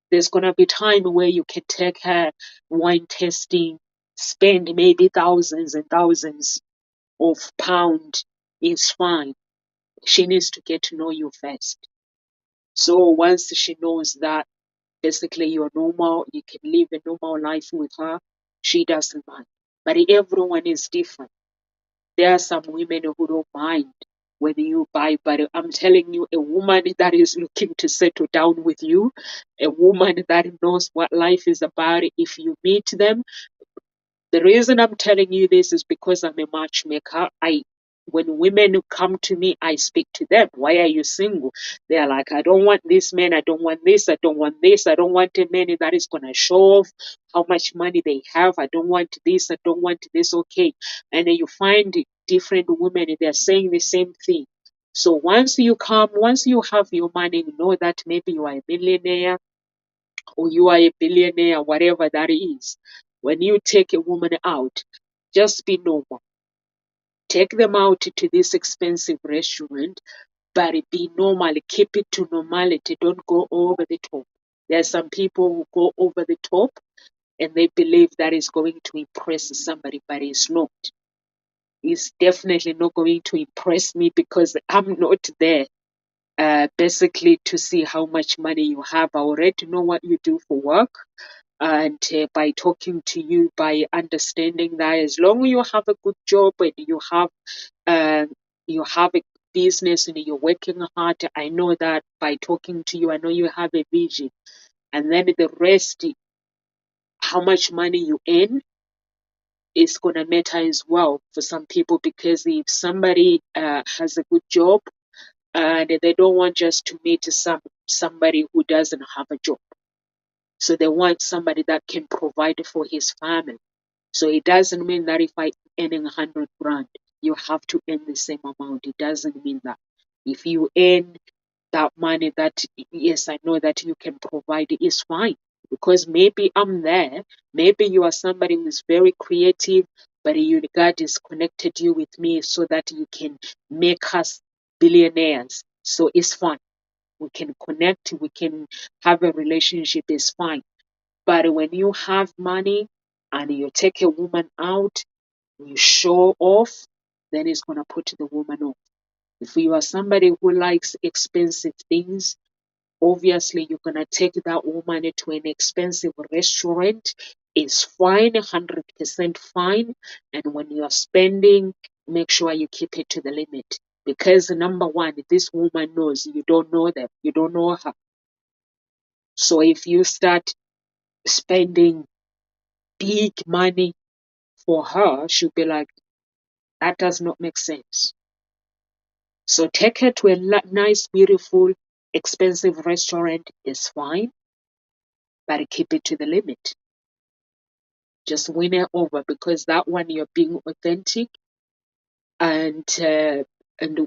There's going to be time where you can take her wine tasting, spend maybe thousands and thousands of pounds. It's fine. She needs to get to know you first. So once she knows that basically you're normal, you can live a normal life with her, she doesn't mind. But everyone is different. There are some women who don't mind when you buy, but I'm telling you, a woman that is looking to settle down with you, a woman that knows what life is about, if you meet them, the reason I'm telling you this is because I'm a matchmaker. When women come to me, I speak to them. Why are you single? They are like, I don't want this man. I don't want this. I don't want this. I don't want a man that is going to show off how much money they have. I don't want this. I don't want this. Okay. And then you find different women, they're saying the same thing. So once you have your money, you know that maybe you are a millionaire or you are a billionaire, whatever that is. When you take a woman out, just be normal. Take them out to this expensive restaurant, but be normal. Keep it to normality. Don't go over the top. There are some people who go over the top and they believe that is going to impress somebody, but it's not. It's definitely not going to impress me because I'm not there. Basically, to see how much money you have. I already know what you do for work. And by talking to you, by understanding that as long as you have a good job and you have a business and you're working hard, I know that by talking to you, I know you have a vision. And then the rest, how much money you earn, is going to matter as well for some people, because if somebody has a good job and they don't want just to meet somebody who doesn't have a job. So they want somebody that can provide for his family. So it doesn't mean that if I'm earning 100 grand, you have to earn the same amount. It doesn't mean that. If you earn that money that, yes, I know that you can provide, it's fine. Because maybe I'm there. Maybe you are somebody who is very creative, but God has connected you with me so that you can make us billionaires. So it's fine. We can connect, we can have a relationship, it's fine. But when you have money and you take a woman out, you show off, then it's going to put the woman off. If you are somebody who likes expensive things, Obviously, you're gonna take that woman to an expensive restaurant. It's fine, 100% fine. And when you're spending, make sure you keep it to the limit. Because number one, this woman knows you don't know them, you don't know her. So if you start spending big money for her, she'll be like, that does not make sense. So take her to a nice, beautiful, expensive restaurant is fine, but keep it to the limit. Just win her over, because that one you're being authentic, and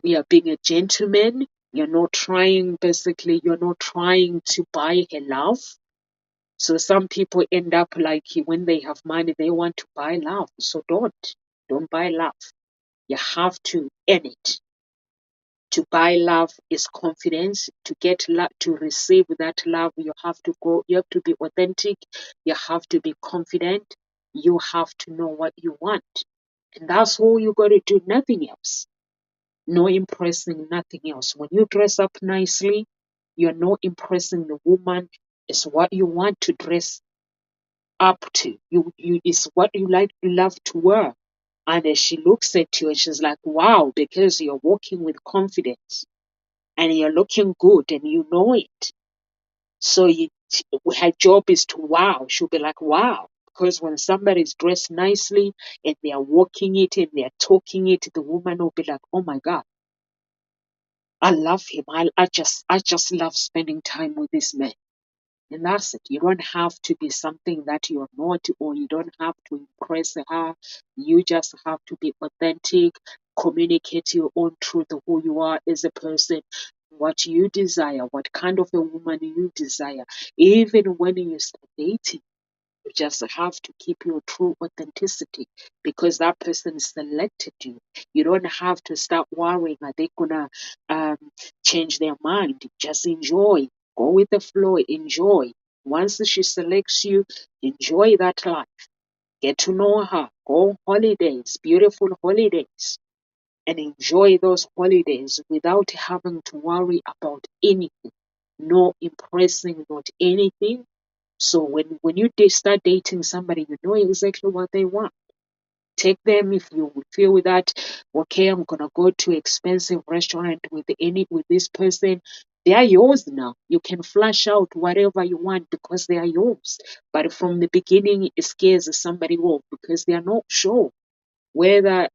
we are being a gentleman. You're not trying to buy her love. So some people end up like, when they have money, they want to buy love. So don't buy love. You have to earn it. To buy love is confidence. To get love, to receive that love, you have to be authentic. You have to be confident. You have to know what you want. And that's all you got to do, nothing else. No impressing, nothing else. When you dress up nicely, you're not impressing the woman. It's what you want to dress up to. It's what you love to wear. And as she looks at you and she's like, wow, because you're walking with confidence and you're looking good and you know it. So her job is to wow. She'll be like, wow. Because when somebody's dressed nicely and they're walking it and they're talking it, the woman will be like, oh my God, I love him. I just love spending time with this man. And that's it. You don't have to be something that you're not, or you don't have to impress her. You just have to be authentic, communicate your own truth of who you are as a person, what you desire, what kind of a woman you desire. Even when you start dating, you just have to keep your true authenticity, because that person selected you. You don't have to start worrying, are they gonna change their mind? Just enjoy. Go with the flow, enjoy. Once she selects you, enjoy that life. Get to know her. Go on holidays, beautiful holidays, and enjoy those holidays without having to worry about anything. No impressing, not anything. So when you start dating somebody, you know exactly what they want. Take them. If you feel that, okay, I'm gonna go to expensive restaurant with this person, they are yours now. You can flash out whatever you want because they are yours. But from the beginning, it scares somebody off because they are not sure whether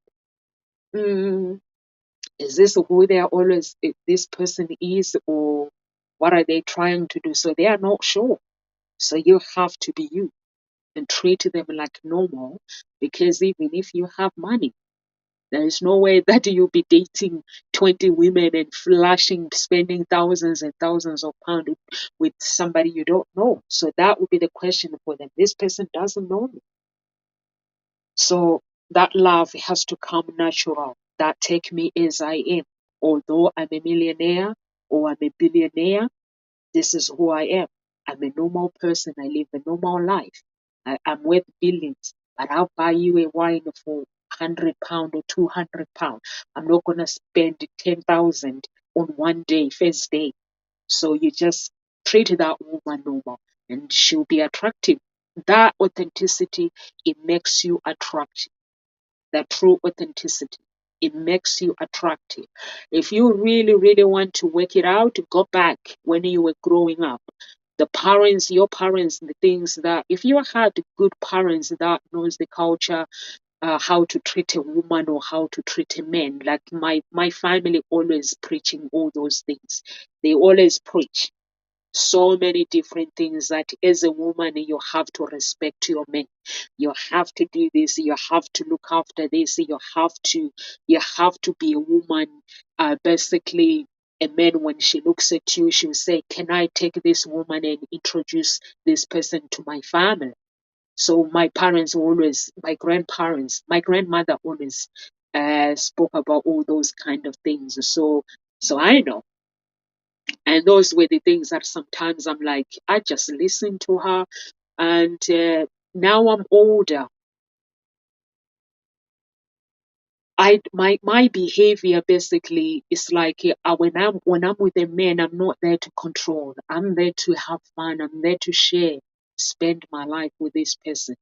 is this who they are always this person is, or what are they trying to do. So they are not sure. So you have to be you and treat them like normal, because even if you have money, there is no way that you'll be dating 20 women and spending thousands and thousands of pounds with somebody you don't know. So that would be the question for them. This person doesn't know me. So that love has to come natural. That take me as I am. Although I'm a millionaire or I'm a billionaire, this is who I am. I'm a normal person. I live a normal life. I'm worth billions, but I'll buy you a wine for £100 or £200. I'm not gonna spend 10,000 on one day, first day. So you just treat that woman normal, and she'll be attractive. That authenticity, it makes you attractive. That true authenticity, it makes you attractive. If you really, really want to work it out, go back when you were growing up. Your parents, the things that, if you had good parents that knows the culture, how to treat a woman or how to treat a man, like my family always preaching all those things. They always preach so many different things that as a woman you have to respect your men. You have to do this, you have to look after this, you have to be a woman. Basically, a man, when she looks at you, she'll say, can I take this woman and introduce this person to my family? So my grandmother always spoke about all those kind of things. So I know. And those were the things that sometimes I'm like, I just listen to her. And now I'm older, I my behavior basically is like when I'm with a man, I'm not there to control. I'm there to have fun. I'm there to share, spend my life with this person.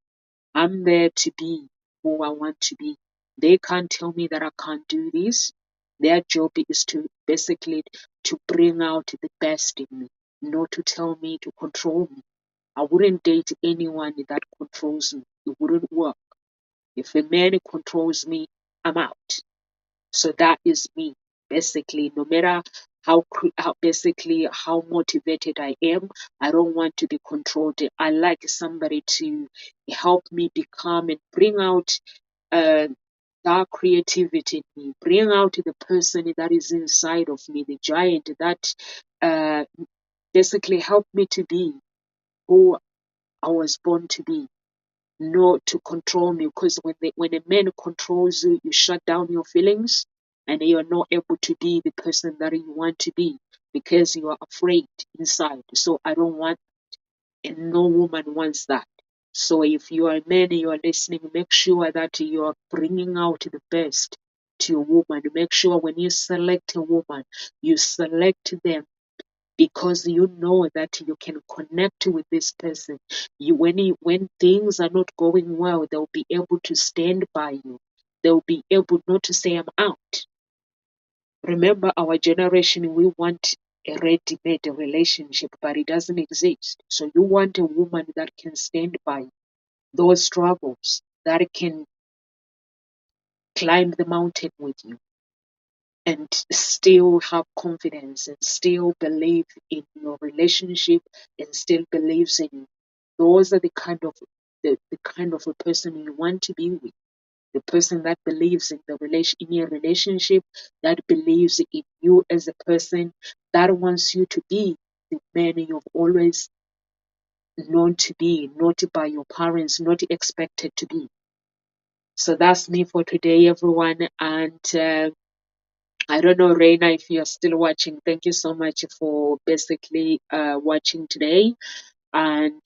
I'm there to be who I want to be. They can't tell me that I can't do this. Their job is to basically to bring out the best in me, not to tell me to control me. I wouldn't date anyone that controls me. It wouldn't work. If a man controls me, I'm out. So that is me. Basically, no matter how motivated I am, I don't want to be controlled. I like somebody to help me become and bring out uh, that creativity in me, bring out the person that is inside of me, the giant that uh, basically helped me to be who I was born to be. Not to control me, because when a man controls you, you shut down your feelings and you're not able to be the person that you want to be because you are afraid inside. So I don't want, and no woman wants that. So if you are a man and you are listening, make sure that you are bringing out the best to your woman. Make sure when you select a woman, you select them because you know that you can connect with this person. When things are not going well, they'll be able to stand by you. They'll be able not to say I'm out. Remember, our generation, we want a ready-made relationship, but it doesn't exist. So you want a woman that can stand by those struggles, that can climb the mountain with you, and still have confidence and still believe in your relationship and still believes in you. Those are the kind of a person you want to be with. The person that believes in in your relationship, that believes in you as a person, that wants you to be the man you've always known to be, not by your parents, not expected to be. So that's me for today, everyone. And I don't know, Reina, if you're still watching. Thank you so much for basically watching today. And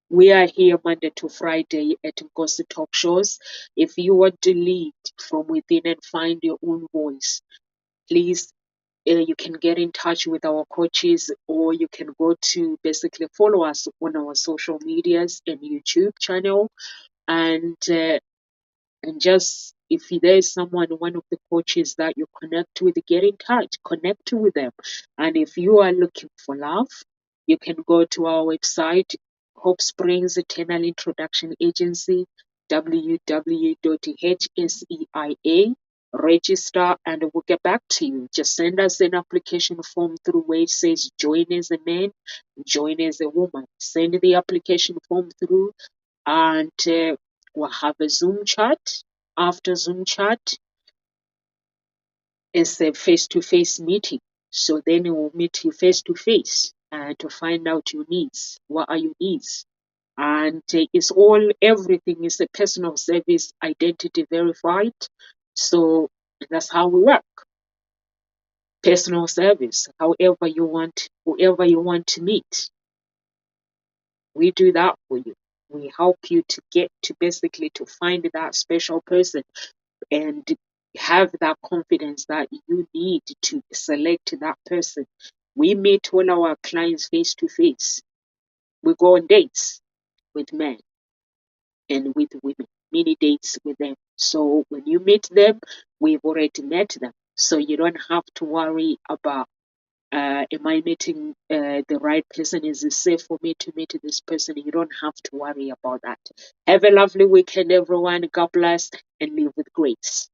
we are here Monday to Friday at Ngozi Talk Shows. If you want to lead from within and find your own voice, please, you can get in touch with our coaches, or you can go to basically follow us on our social medias and YouTube channel. And just if there is someone, one of the coaches that you connect with, get in touch, connect with them. And if you are looking for love, you can go to our website, Hope Springs Eternal Introduction Agency, www.hseia, register, and we'll get back to you. Just send us an application form through where it says join as a man, join as a woman. Send the application form through, and we'll have a Zoom chat. After Zoom chat, it's a face-to-face meeting. So then we'll meet you face-to-face to find out your needs. What are your needs? And everything is a personal service, identity verified. So that's how we work. Personal service, whoever you want to meet, we do that for you. We help you to get to basically to find that special person and have that confidence that you need to select that person. We meet all our clients face to face. We go on dates with men and with women, many dates with them. So when you meet them, we've already met them. So you don't have to worry about am I meeting the right person? Is it safe for me to meet this person? You don't have to worry about that. Have a lovely weekend, everyone. God bless and live with grace.